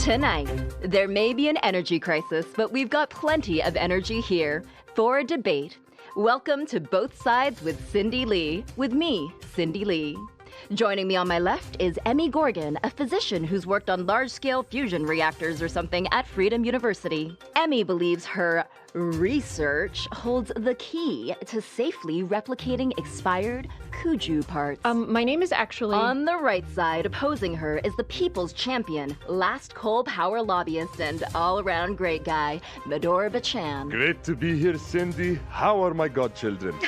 Tonight, there may be an energy crisis, but we've got plenty of energy here for a debate. Welcome to Both Sides with Cindy Lee, with me, Cindy Lee. Joining me on my left is Emmy Gorgon, a physician who's worked on large-scale fusion reactors or something at Freedom University. Emmy believes her research holds the key to safely replicating expired Kuju parts. My name is actually... On the right side, opposing her, is the people's champion, last coal power lobbyist, and all-around great guy, Medor Bachan. Great to be here, Cindy. How are my godchildren?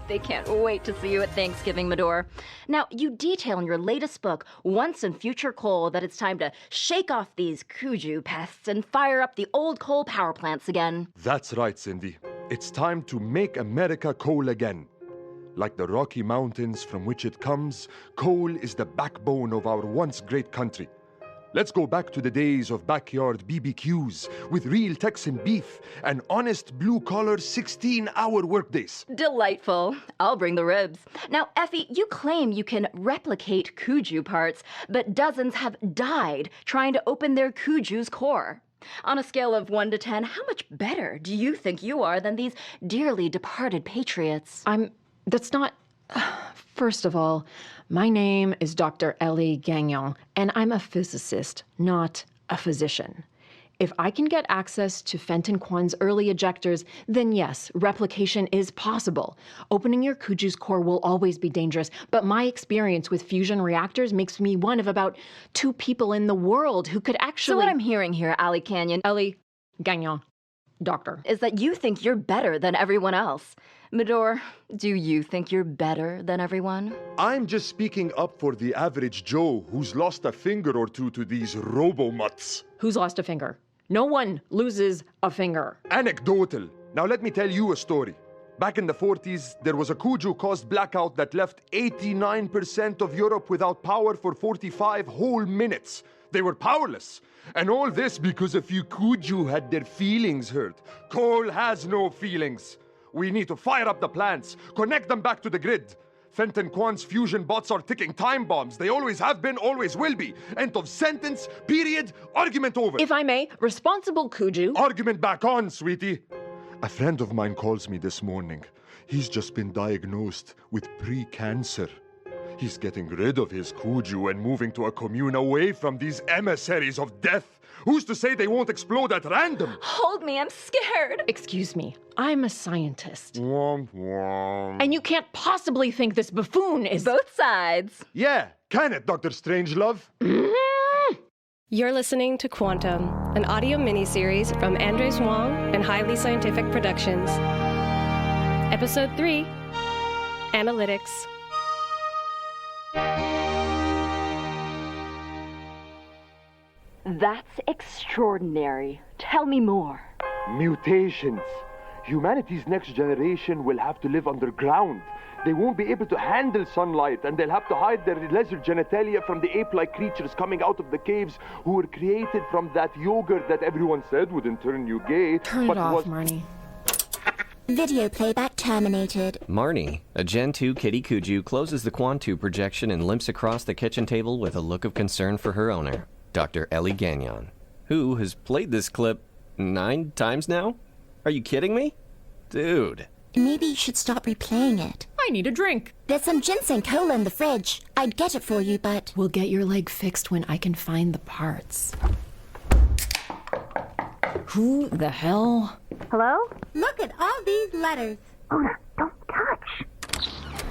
They can't wait to see you at Thanksgiving, Medor. Now, you detail in your latest book, Once and Future Coal, that it's time to shake off these Kuju pests and fire up the old coal power plants again. That's right, Cindy. It's time to make America coal again. Like the Rocky Mountains from which it comes, coal is the backbone of our once great country. Let's go back to the days of backyard BBQs with real Texan beef and honest blue-collar 16-hour workdays. Delightful. I'll bring the ribs. Now, Effie, you claim you can replicate Kuju parts, but dozens have died trying to open their Kuju's core. On a scale of 1 to 10, how much better do you think you are than these dearly departed patriots? That's not... First of all, my name is Dr. Ellie Gagnon, and I'm a physicist, not a physician. If I can get access to Fenton Kwan's early ejectors, then yes, replication is possible. Opening your Kuju's core will always be dangerous, but my experience with fusion reactors makes me one of about 2 people in the world who could actually... So what I'm hearing here, Ellie Gagnon, doctor, is that you think you're better than everyone else. Medor, do you think you're better than everyone? I'm just speaking up for the average Joe who's lost a finger or two to these robo-mutts. Who's lost a finger? No one loses a finger. Anecdotal. Now let me tell you a story. Back in the 40s, there was a Kuju-caused blackout that left 89% of Europe without power for 45 whole minutes. They were powerless. And all this because a few Kuju had their feelings hurt. Coal has no feelings. We need to fire up the plants, connect them back to the grid. Fenton Kwan's fusion bots are ticking time bombs. They always have been, always will be. End of sentence, period, argument over. If I may, responsible Kuju... Argument back on, sweetie. A friend of mine calls me this morning. He's just been diagnosed with pre-cancer. He's getting rid of his Kuju and moving to a commune away from these emissaries of death. Who's to say they won't explode at random? Hold me, I'm scared. Excuse me, I'm a scientist. Womp womp. And you can't possibly think this buffoon is... Both sides. Yeah, can it, Dr. Strangelove? You're listening to Kwantum, an audio miniseries from Andres Wong and Highly Scientific Productions. Episode 3, Analytics. That's extraordinary. Tell me more. Mutations. Humanity's next generation will have to live underground. They won't be able to handle sunlight, and they'll have to hide their lizard genitalia from the ape-like creatures coming out of the caves who were created from that yogurt that everyone said wouldn't turn you gay. Turn it off, Marnie. Video playback terminated. Marnie, a Gen 2 kitty Kuju, closes the Kwantum projection and limps across the kitchen table with a look of concern for her owner, Dr. Ellie Gagnon, who has played this clip 9 times now? Are you kidding me? Dude. Maybe you should stop replaying it. I need a drink. There's some ginseng cola in the fridge. I'd get it for you, but... We'll get your leg fixed when I can find the parts. Who the hell? Hello? Look at all these letters. Luna, don't touch.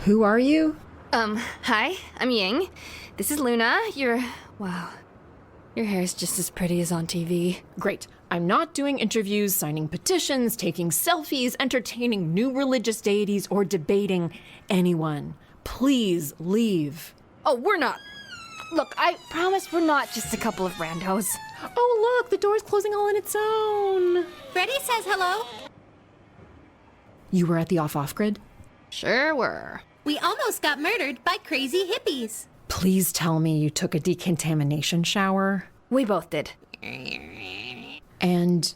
Who are you? Hi, I'm Ying. This is Luna. Wow. Your hair's just as pretty as on TV. Great. I'm not doing interviews, signing petitions, taking selfies, entertaining new religious deities, or debating anyone. Please leave. Oh, we're not. Look, I promise we're not just a couple of randos. Oh, look, the door's closing all on its own. Freddie says hello. You were at the off grid? Sure were. We almost got murdered by crazy hippies. Please tell me you took a decontamination shower. We both did. And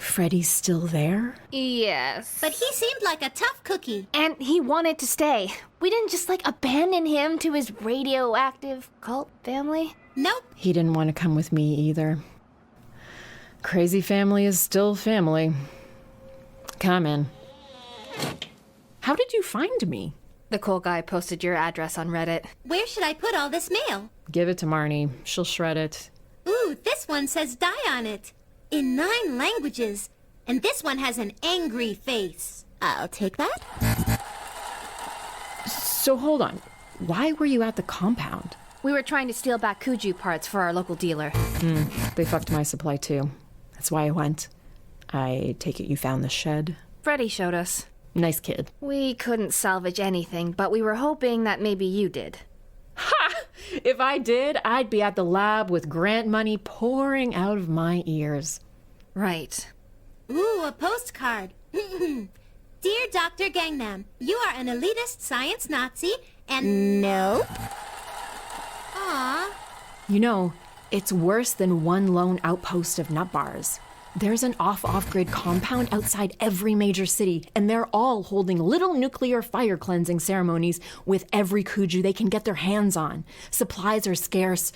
Freddie's still there? Yes. But he seemed like a tough cookie. And he wanted to stay. We didn't just, abandon him to his radioactive cult family. Nope. He didn't want to come with me either. Crazy family is still family. Come in. How did you find me? The cool guy posted your address on Reddit. Where should I put all this mail? Give it to Marnie. She'll shred it. Ooh, this one says die on it. In 9 languages. And this one has an angry face. I'll take that. So hold on. Why were you at the compound? We were trying to steal back Kuju parts for our local dealer. They fucked my supply too. That's why I went. I take it you found the shed? Freddy showed us. Nice kid. We couldn't salvage anything, but we were hoping that maybe you did. Ha! If I did, I'd be at the lab with grant money pouring out of my ears. Right. Ooh, a postcard. Dear Dr. Gangnam, you are an elitist science Nazi and... Nope. Aw. You know, it's worse than one lone outpost of nut bars. There's an off-grid compound outside every major city, and they're all holding little nuclear fire cleansing ceremonies with every Kuju they can get their hands on. Supplies are scarce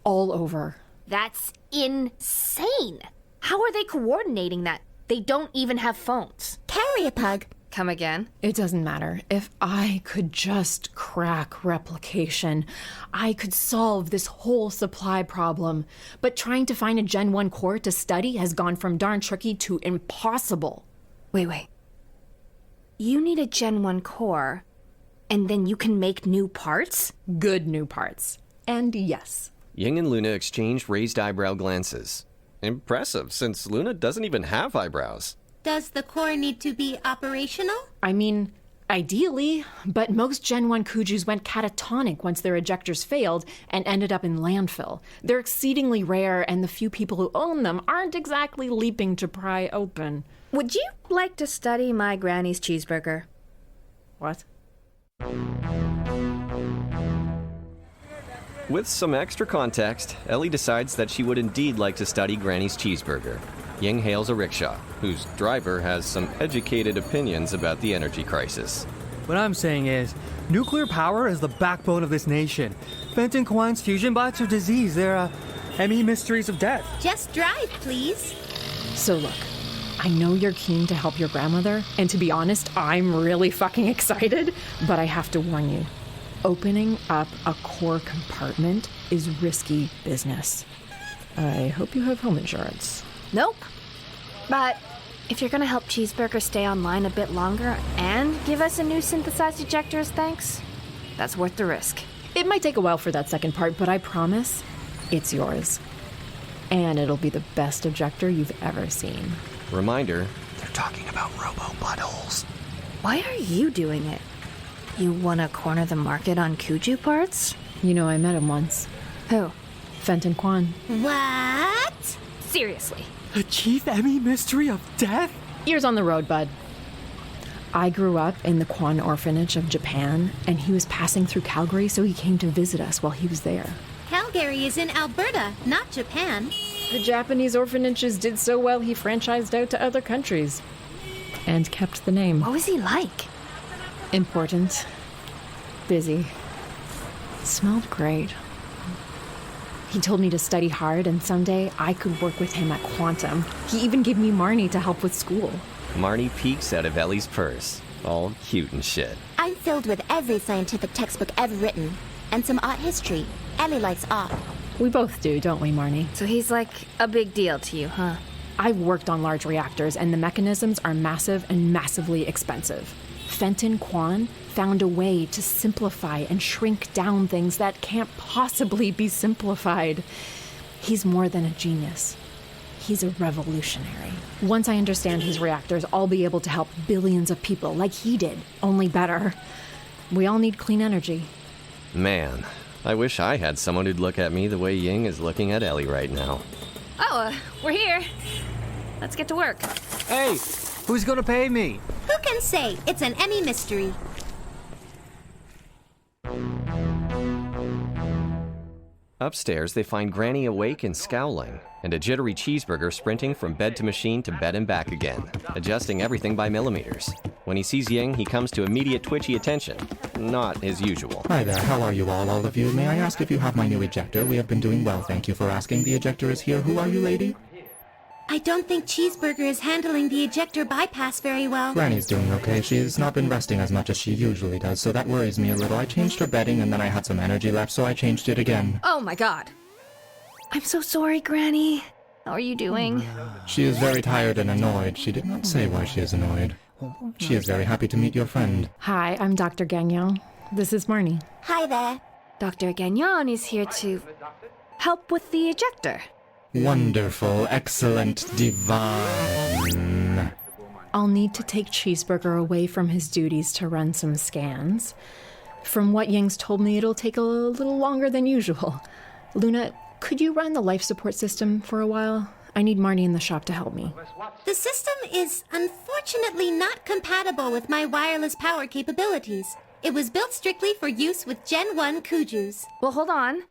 all over. That's insane. How are they coordinating that? They don't even have phones. Carry a pug. Come again? It doesn't matter. If I could just crack replication, I could solve this whole supply problem. But trying to find a Gen 1 core to study has gone from darn tricky to impossible. Wait. You need a Gen 1 core, and then you can make new parts? Good new parts. And yes. Ying and Luna exchanged raised eyebrow glances. Impressive, since Luna doesn't even have eyebrows. Does the core need to be operational? I mean, ideally, but most Gen 1 Kujus went catatonic once their ejectors failed and ended up in landfill. They're exceedingly rare, and the few people who own them aren't exactly leaping to pry open. Would you like to study my granny's cheeseburger? What? With some extra context, Ellie decides that she would indeed like to study Granny's cheeseburger. Ying hails a rickshaw, whose driver has some educated opinions about the energy crisis. What I'm saying is, nuclear power is the backbone of this nation. Fenton Kwan's fusion bots are disease. They're, ME mysteries of death. Just drive, please. So look, I know you're keen to help your grandmother, and to be honest, I'm really fucking excited, but I have to warn you. Opening up a core compartment is risky business. I hope you have home insurance. Nope. But if you're gonna help Cheeseburger stay online a bit longer and give us a new synthesized ejector as thanks, that's worth the risk. It might take a while for that second part, but I promise it's yours. And it'll be the best ejector you've ever seen. Reminder, they're talking about robo buttholes. Why are you doing it? You wanna corner the market on Kuju parts? You know, I met him once. Who? Fenton Kwan. What? Seriously. The chief ME mystery of death? Ears on the road, bud. I grew up in the Kwan orphanage of Japan, and he was passing through Calgary, so he came to visit us while he was there. Calgary is in Alberta, not Japan. The Japanese orphanages did so well he franchised out to other countries. And kept the name. What was he like? Important. Busy. Smelled great. He told me to study hard, and someday I could work with him at Kwantum. He even gave me Marnie to help with school. Marnie peeks out of Ellie's purse, all cute and shit. I'm filled with every scientific textbook ever written, and some art history. Ellie likes art. We both do, don't we, Marnie? So he's like a big deal to you, huh? I've worked on large reactors, and the mechanisms are massive and massively expensive. Fenton Kwan found a way to simplify and shrink down things that can't possibly be simplified. He's more than a genius. He's a revolutionary. Once I understand his reactors, I'll be able to help billions of people like he did, only better. We all need clean energy. Man, I wish I had someone who'd look at me the way Ying is looking at Ellie right now. Oh, we're here. Let's get to work. Hey, who's gonna pay me? Who can say? It's an Emmy mystery. Upstairs, they find Granny awake and scowling, and a jittery cheeseburger sprinting from bed to machine to bed and back again, adjusting everything by millimeters. When he sees Ying, he comes to immediate twitchy attention. Not his usual. Hi there, how are you all of you? May I ask if you have my new ejector? We have been doing well, thank you for asking. The ejector is here. Who are you, lady? I don't think Cheeseburger is handling the ejector bypass very well. Granny's doing okay. She's not been resting as much as she usually does, so that worries me a little. I changed her bedding and then I had some energy left, so I changed it again. Oh my god. I'm so sorry, Granny. How are you doing? She is very tired and annoyed. She did not say why she is annoyed. She is very happy to meet your friend. Hi, I'm Dr. Gagnon. This is Marnie. Hi there. Dr. Gagnon is here to help with the ejector. Wonderful, excellent, divine. I'll need to take Cheeseburger away from his duties to run some scans. From what Ying's told me, it'll take a little longer than usual. Luna, could you run the life support system for a while? I need Marnie in the shop to help me. The system is unfortunately not compatible with my wireless power capabilities. It was built strictly for use with Gen 1 Kujus. Well, hold on.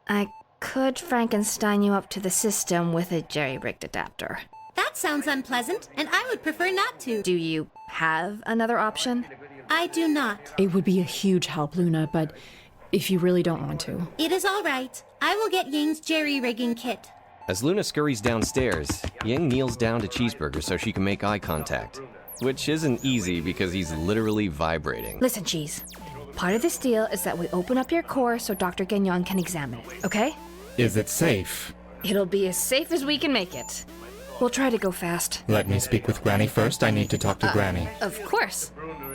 I could Frankenstein you up to the system with a jerry-rigged adapter. That sounds unpleasant, and I would prefer not to. Do you have another option? I do not. It would be a huge help, Luna, but if you really don't want to. It is all right. I will get Ying's jerry-rigging kit. As Luna scurries downstairs, Ying kneels down to Cheeseburger so she can make eye contact. Which isn't easy because he's literally vibrating. Listen, Cheese. Part of this deal is that we open up your core so Dr. Gagnon can examine it, okay? Is it safe? It'll be as safe as we can make it. We'll try to go fast. Let me speak with Granny first. I need to talk to Granny. Of course.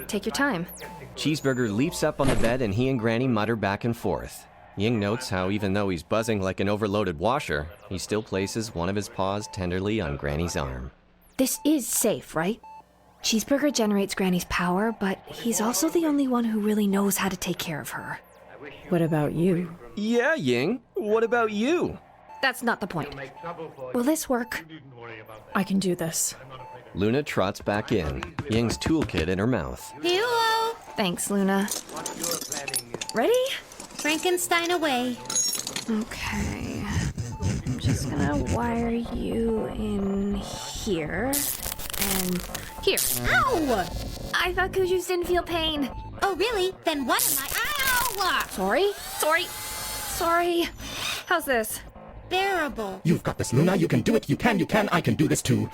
Take your time. Cheeseburger leaps up on the bed and he and Granny mutter back and forth. Ying notes how even though he's buzzing like an overloaded washer, he still places one of his paws tenderly on Granny's arm. This is safe, right? Cheeseburger generates Granny's power, but he's also the only one who really knows how to take care of her. What about you? Yeah, Ying. What about you? That's not the point. Will this work? I can do this. Luna trots back in, Ying's toolkit in her mouth. Hello. Thanks, Luna. Ready? Frankenstein away. Okay. I'm just gonna wire you in here and here. Ow! I thought Kujus didn't feel pain. Oh, really? Then what am I? Ow! Sorry. How's this? Bearable. You've got this, Luna. You can do it. You can. I can do this too.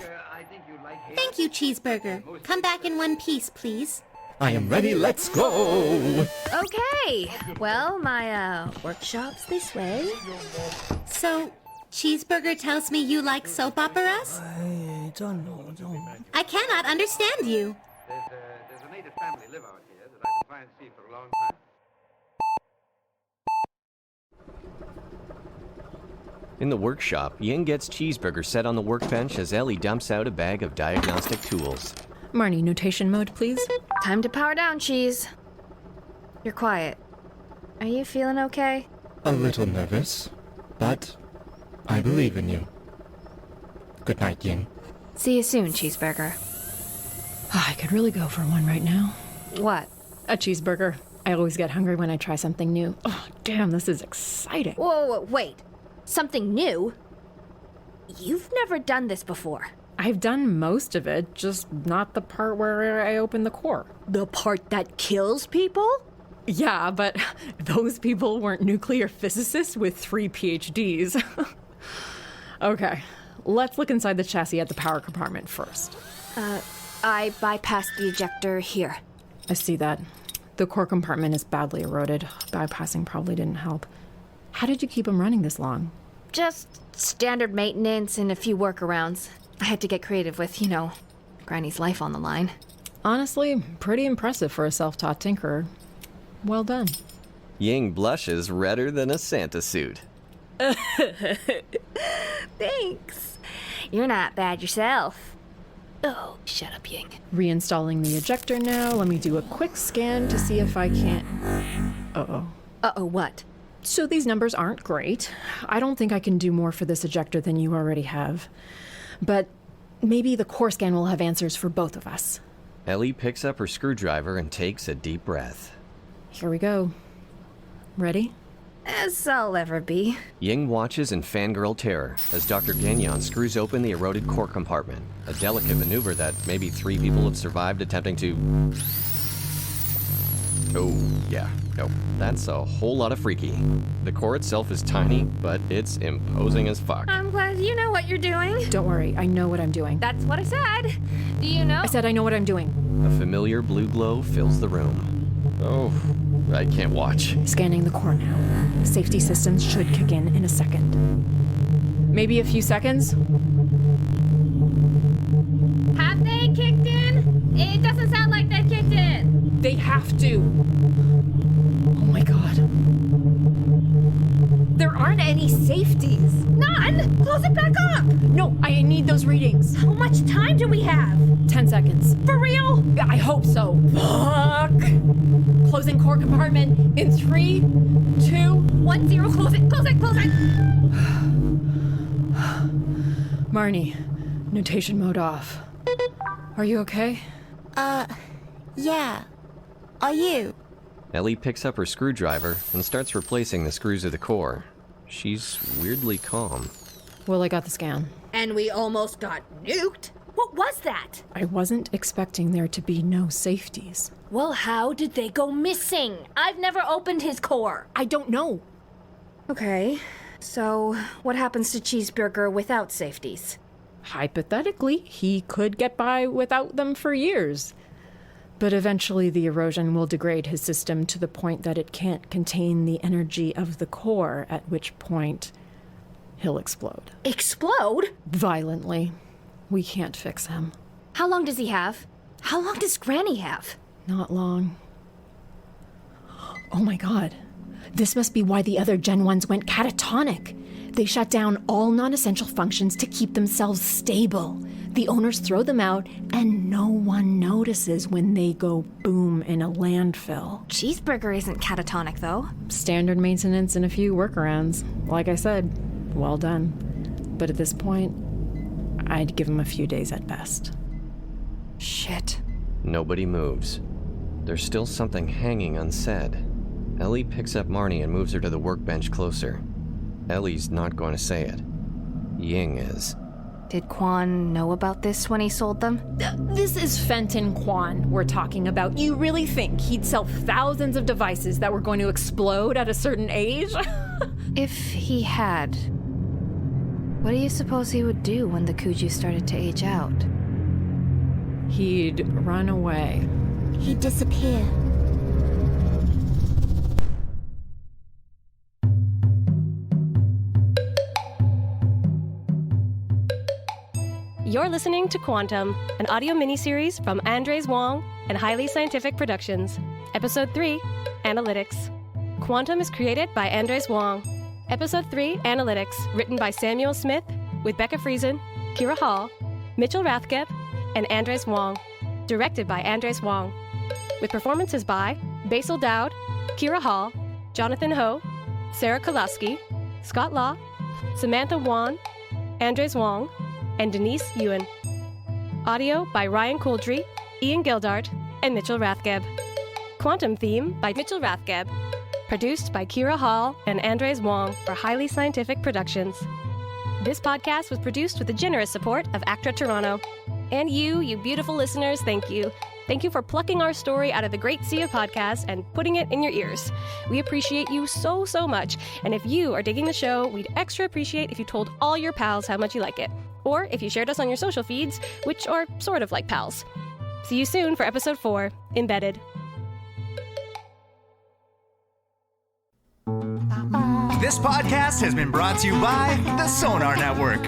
Thank you, Cheeseburger. Come back in one piece, please. I am ready. Let's go. Okay. Well, my workshop's this way. So, Cheeseburger tells me you like soap operas? I cannot understand you. There's a native family live out here that I've been trying to see for a long time. In the workshop, Ying gets Cheeseburger set on the workbench as Ellie dumps out a bag of diagnostic tools. Marnie, notation mode, please. Time to power down, Cheese. You're quiet. Are you feeling okay? A little nervous, but I believe in you. Good night, Ying. See you soon, Cheeseburger. I could really go for one right now. What? A cheeseburger. I always get hungry when I try something new. Oh, damn, this is exciting. Whoa, wait. Something new? You've never done this before. I've done most of it, just not the part where I open the core. The part that kills people? Yeah, but those people weren't nuclear physicists with 3 PhDs. Okay, let's look inside the chassis at the power compartment first. I bypassed the ejector here. I see that. The core compartment is badly eroded. Bypassing probably didn't help. How did you keep them running this long? Just standard maintenance and a few workarounds. I had to get creative with, Granny's life on the line. Honestly, pretty impressive for a self-taught tinkerer. Well done. Ying blushes redder than a Santa suit. Thanks. You're not bad yourself. Oh, shut up, Ying. Reinstalling the ejector now. Let me do a quick scan to see if I can't... Uh-oh. Uh-oh, what? So these numbers aren't great. I don't think I can do more for this ejector than you already have. But maybe the core scan will have answers for both of us. Ellie picks up her screwdriver and takes a deep breath. Here we go. Ready? As I'll ever be. Ying watches in fangirl terror as Dr. Gagnon screws open the eroded core compartment, a delicate maneuver that maybe 3 people have survived attempting to... Oh, yeah. Nope, that's a whole lot of freaky. The core itself is tiny, but it's imposing as fuck. I'm glad you know what you're doing. Don't worry, I know what I'm doing. That's what I said. Do you know? I said I know what I'm doing. A familiar blue glow fills the room. Oh, I can't watch. Scanning the core now. Safety systems should kick in a second. Maybe a few seconds? Have they kicked in? It doesn't sound like they kicked in. They have to. Oh my god. There aren't any safeties. None? Close it back up. No, I need those readings. How much time do we have? 10 seconds. For real? Yeah, I hope so. Fuck! Closing core compartment in 3, 2, 1, 0. Close it, close it, close it. Marnie, notation mode off. Are you okay? Yeah. Are you? Ellie picks up her screwdriver and starts replacing the screws of the core. She's weirdly calm. Well, I got the scan. And we almost got nuked? What was that? I wasn't expecting there to be no safeties. Well, how did they go missing? I've never opened his core. I don't know. Okay, so what happens to Cheeseburger without safeties? Hypothetically, he could get by without them for years. But eventually the erosion will degrade his system to the point that it can't contain the energy of the core, at which point he'll explode. Explode? Violently. We can't fix him. How long does he have? How long does Granny have? Not long. Oh my god. This must be why the other Gen 1s went catatonic. They shut down all non-essential functions to keep themselves stable. The owners throw them out, and no one notices when they go boom in a landfill. Cheeseburger isn't catatonic, though. Standard maintenance and a few workarounds. Like I said, well done. But at this point, I'd give him a few days at best. Shit. Nobody moves. There's still something hanging unsaid. Ellie picks up Marnie and moves her to the workbench closer. Ellie's not going to say it. Ying is. Did Kwan know about this when he sold them? This is Fenton Kwan we're talking about. You really think he'd sell thousands of devices that were going to explode at a certain age? If he had, what do you suppose he would do when the Kuju started to age out? He'd run away. He'd disappear. You're listening to Quantum, an audio miniseries from Andres Wong and Highly Scientific Productions. Episode 3, Analytics. Quantum is created by Andres Wong. Episode 3, Analytics, written by Samuel Smith, with Becca Friesen, Kira Hall, Mitchell Rathgeb, and Andres Wong. Directed by Andres Wong. With performances by Basel Daoud, Kira Hall, Jonathan Ho, Sarah Kolasky, Scott Law, Samantha Wan, Andres Wong, and Denise Yuen. Audio by Ryan Couldry, Ian Gildart, and Mitchell Rathgeb. Quantum theme by Mitchell Rathgeb. Produced by Kira Hall and Andres Wong for Highly Scientific Productions. This podcast was produced with the generous support of ACTRA Toronto. And you beautiful listeners, thank you. Thank you for plucking our story out of the great sea of podcasts and putting it in your ears. We appreciate you so much. And if you are digging the show, we'd extra appreciate if you told all your pals how much you like it. Or if you shared us on your social feeds, which are sort of like pals. See you soon for episode 4, Embedded. This podcast has been brought to you by the Sonar Network.